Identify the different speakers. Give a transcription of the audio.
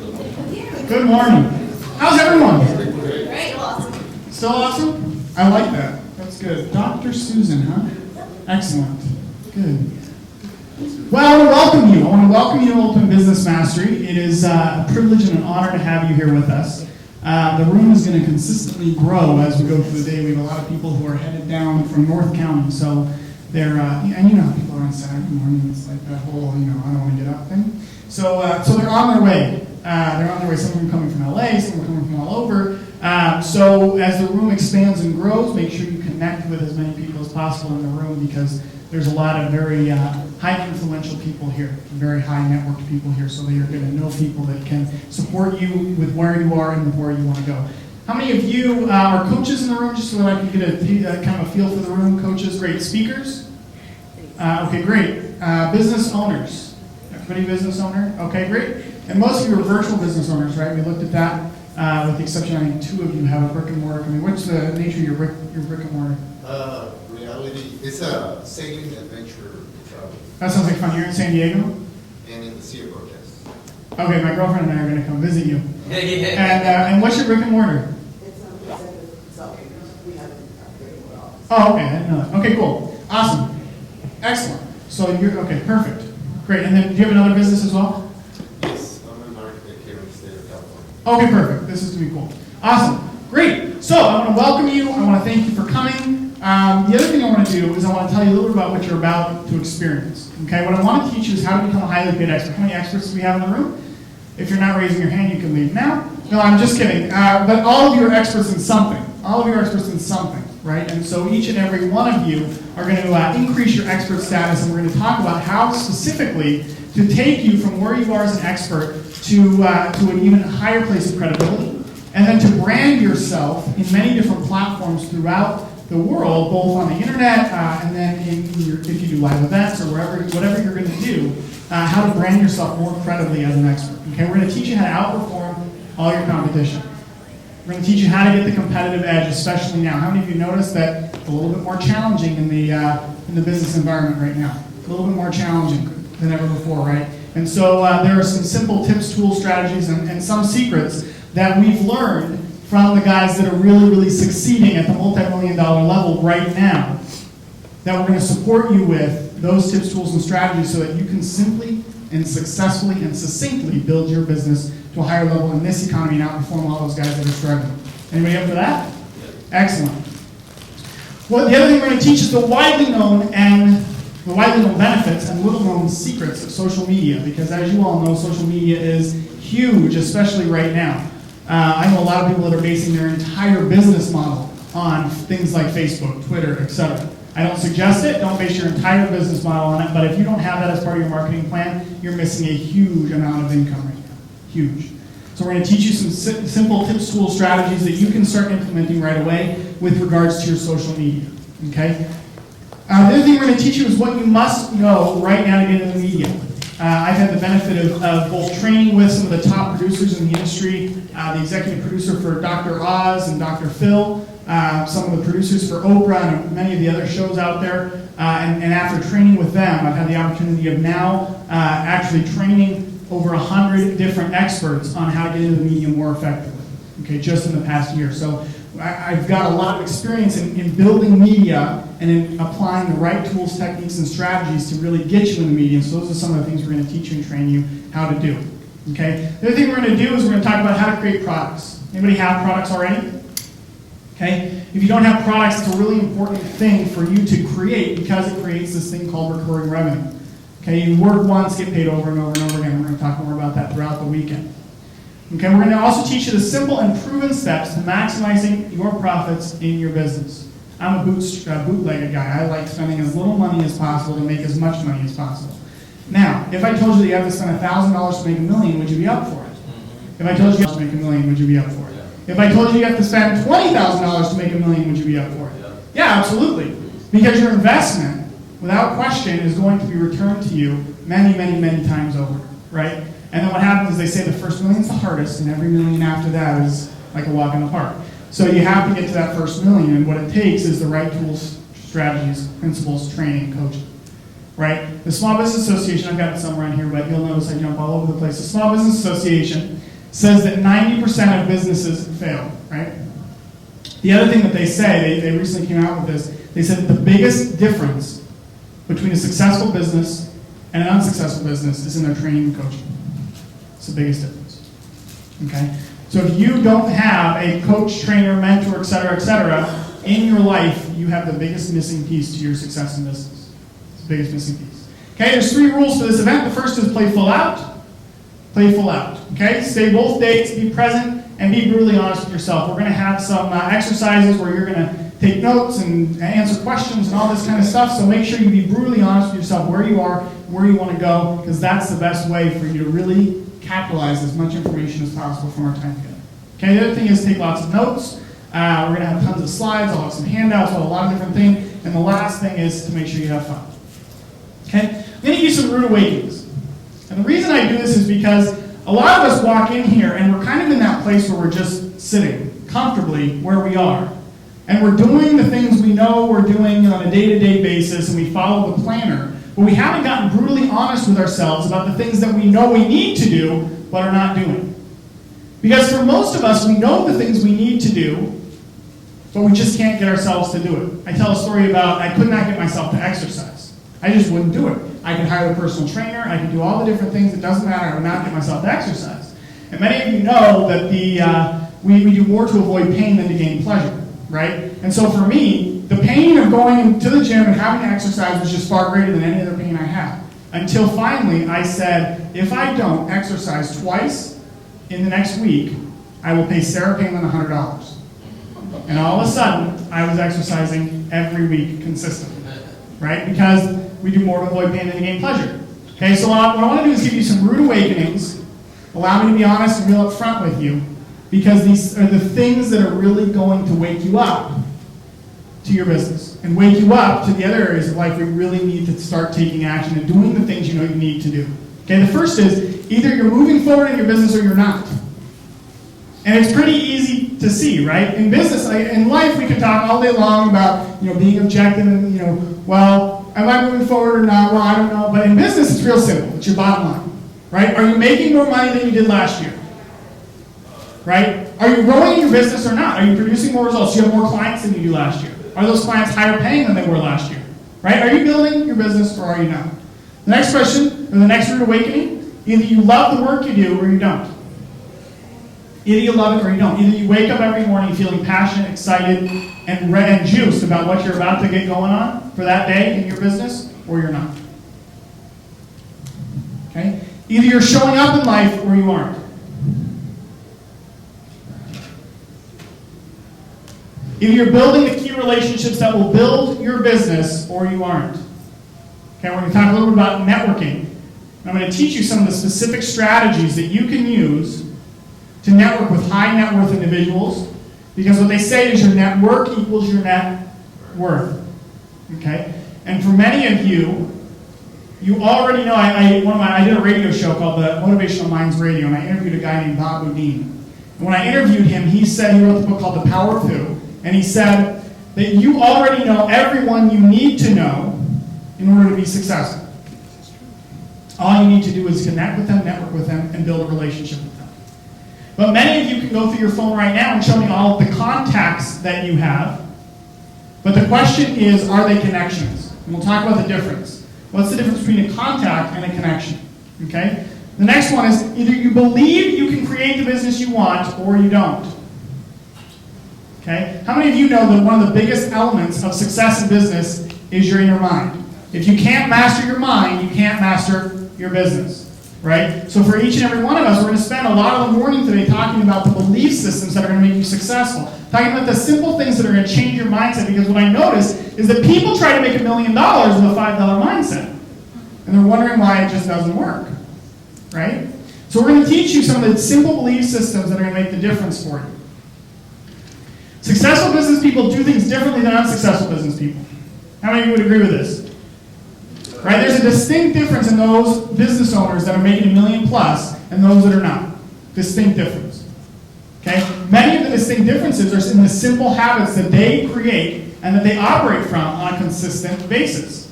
Speaker 1: Good morning. How's everyone?
Speaker 2: Great. Awesome.
Speaker 1: Still awesome? I like that. That's good. Dr. Susan, huh? Excellent. Good. Well, I want to welcome you. I want to welcome you to Open Business Mastery. It is a privilege and an honor to have you here with us. The room is going to consistently grow as we go through the day. We have a lot of people who are headed down from North County, so they're, and you know how people are on Saturday morning, it's like that whole, I don't want to get up thing. So they're on their way. They're on their way. Some of them coming from LA, some are coming from all over. So as the room expands and grows, make sure you connect with as many people as possible in the room, because there's a lot of very high influential people here, very high networked people here, so that you're going to know people that can support you with where you are and with where you want to go. How many of you are coaches in the room, just so that I can get a kind of a feel for the room? Coaches, great. Speakers? Okay, great. Business owners? Everybody business owner? Okay, great. And most of you are virtual business owners, right? We looked at that, with the exception, I think 2 of you have a brick and mortar. I mean, what's the nature of your brick and mortar?
Speaker 3: Reality, it's a sailing adventure travel.
Speaker 1: That sounds like fun. You're in San Diego?
Speaker 3: And in the Sea of Protest.
Speaker 1: Okay, my girlfriend and I are going to come visit you.
Speaker 4: Yeah.
Speaker 1: And what's your brick and mortar?
Speaker 5: It's executive consulting. We have an upgraded office.
Speaker 1: Oh, okay, I didn't know that. Okay, cool. Awesome. Excellent. So you're, okay, perfect. Great. And then do you have another business as well?
Speaker 3: Yes, I'm an architect here in the state of California.
Speaker 1: Okay, perfect. This is going to be cool. Awesome. Great. So I want to welcome you. I want to thank you for coming. The other thing I want to do is I want to tell you a little bit about what you're about to experience. Okay, what I want to teach you is how to become a highly paid expert. How many experts do we have in the room? If you're not raising your hand, you can leave now. No, I'm just kidding. But all of you are experts in something. All of you are experts in something, right? And so each and every one of you are going to increase your expert status, and we're going to talk about how specifically to take you from where you are as an expert to an even higher place of credibility, and then to brand yourself in many different platforms throughout the world, both on the internet and then if you do live events or whatever you're going to do, how to brand yourself more credibly as an expert. Okay, we're going to teach you how to outperform all your competition. We're going to teach you how to get the competitive edge, especially now. How many of you noticed that it's a little bit more challenging in the business environment right now? A little bit more challenging than ever before, right? And so there are some simple tips, tools, strategies, and some secrets that we've learned from the guys that are really, really succeeding at the multi-million-dollar level right now, that we're going to support you with those tips, tools, and strategies so that you can simply and successfully and succinctly build your business to a higher level in this economy and outperform all those guys that are struggling. Anybody up for that? Excellent. Well, the other thing we're going to teach is the widely known benefits and little known secrets of social media, because as you all know, social media is huge, especially right now. I know a lot of people that are basing their entire business model on things like Facebook, Twitter, etc. I don't suggest it. Don't base your entire business model on it. But if you don't have that as part of your marketing plan, you're missing a huge amount of income right now. Huge. So we're going to teach you some simple tips, tools, strategies that you can start implementing right away with regards to your social media. Okay? The other thing we're going to teach you is what you must know right now to get into the media. I've had the benefit of both training with some of the top producers in the industry, the executive producer for Dr. Oz and Dr. Phil, some of the producers for Oprah and many of the other shows out there. And after training with them, I've had the opportunity of now actually training over 100 different experts on how to get into the media more effectively, okay, just in the past year. So I've got a lot of experience in building media and in applying the right tools, techniques, and strategies to really get you in the media. So those are some of the things we're going to teach you and train you how to do. Okay. The other thing we're going to do is we're going to talk about how to create products. Anybody have products already? Okay. If you don't have products, it's a really important thing for you to create, because it creates this thing called recurring revenue. Okay. You work once, get paid over and over and over again. We're going to talk more about that throughout the weekend. Okay, we're going to also teach you the simple and proven steps to maximizing your profits in your business. I'm a bootlegger guy. I like spending as little money as possible to make as much money as possible. Now, if I told you that you have to spend $1,000 to make $1 million, would you be up for it? If I told you you have to make $1 million, would you be up for it? If I told you you have to spend $20,000 to make $1 million, would you be up for it? Yeah, absolutely. Because your investment, without question, is going to be returned to you many, many, many times over, right? And then what happens is they say the first $1 million is the hardest, and every $1 million after that is like a walk in the park. So you have to get to that first $1 million, and what it takes is the right tools, strategies, principles, training, coaching. Right? The Small Business Association, I've got some around here, but you'll notice I jump all over the place. The Small Business Association says that 90% of businesses fail, right? The other thing that they say, they recently came out with this, they said the biggest difference between a successful business and an unsuccessful business is in their training and coaching. It's the biggest difference. Okay? So if you don't have a coach, trainer, mentor, et cetera, in your life, you have the biggest missing piece to your success in business. It's the biggest missing piece. Okay, there's 3 rules for this event. The first is play full out. Play full out. Okay, stay both dates, be present, and be brutally honest with yourself. We're going to have some exercises where you're going to take notes and answer questions and all this kind of stuff. So make sure you be brutally honest with yourself where you are, where you want to go, because that's the best way for you to really capitalize as much information as possible from our time together. Okay, the other thing is take lots of notes. We're going to have tons of slides. I'll have some handouts. I'll have a lot of different things. And the last thing is to make sure you have fun. Okay, I'm going to give you some rude awakenings. And the reason I do this is because a lot of us walk in here and we're kind of in that place where we're just sitting comfortably where we are. And we're doing the things we know we're doing on a day-to-day basis, and we follow the planner. But we haven't gotten brutally honest with ourselves about the things that we know we need to do, but are not doing. Because for most of us, we know the things we need to do, but we just can't get ourselves to do it. I tell a story about I could not get myself to exercise. I just wouldn't do it. I could hire a personal trainer. I could do all the different things. It doesn't matter. I would not get myself to exercise. And many of you know that we do more to avoid pain than to gain pleasure, right? And so for me, the pain of going to the gym and having to exercise was just far greater than any other pain I had. Until finally I said, if I don't exercise twice in the next week, I will pay Sarah Palin $100. And all of a sudden, I was exercising every week consistently, right? Because we do more to avoid pain than to gain pleasure. Okay, so what I want to do is give you some rude awakenings. Allow me to be honest and real up front with you, because these are the things that are really going to wake you up to your business and wake you up to the other areas of life where you really need to start taking action and doing the things you know you need to do. Okay, the first is either you're moving forward in your business or you're not. And it's pretty easy to see, right? In business, in life, we can talk all day long about, being objective and, well, am I moving forward or not? Well, I don't know. But in business, it's real simple. It's your bottom line, right? Are you making more money than you did last year? Right? Are you growing in your business or not? Are you producing more results? Do you have more clients than you do last year? Are those clients higher paying than they were last year? Right? Are you building your business or are you not? The next question, or the next rude awakening, either you love the work you do or you don't. Either you love it or you don't. Either you wake up every morning feeling passionate, excited, and juiced about what you're about to get going on for that day in your business, or you're not. Okay? Either you're showing up in life or you aren't. Either you're building the key relationships that will build your business or you aren't. Okay, we're going to talk a little bit about networking. I'm going to teach you some of the specific strategies that you can use to network with high net worth individuals, because what they say is your network equals your net worth. Okay? And for many of you, you already know, I did a radio show called the Motivational Minds Radio, and I interviewed a guy named Bob Boudin. And when I interviewed him, he wrote the book called The Power of Who, and he said that you already know everyone you need to know in order to be successful. All you need to do is connect with them, network with them, and build a relationship with them. But many of you can go through your phone right now and show me all of the contacts that you have. But the question is, are they connections? And we'll talk about the difference. What's the difference between a contact and a connection? Okay? The next one is either you believe you can create the business you want or you don't. Okay? How many of you know that one of the biggest elements of success in business is your inner mind? If you can't master your mind, you can't master your business. Right? So for each and every one of us, we're going to spend a lot of the morning today talking about the belief systems that are going to make you successful. Talking about the simple things that are going to change your mindset, because what I notice is that people try to make $1 million with a $5 mindset. And they're wondering why it just doesn't work. Right? So we're going to teach you some of the simple belief systems that are going to make the difference for you. Successful business people do things differently than unsuccessful business people. How many of you would agree with this? Right? There's a distinct difference in those business owners that are making $1 million plus and those that are not. Distinct difference. Okay? Many of the distinct differences are in the simple habits that they create and that they operate from on a consistent basis.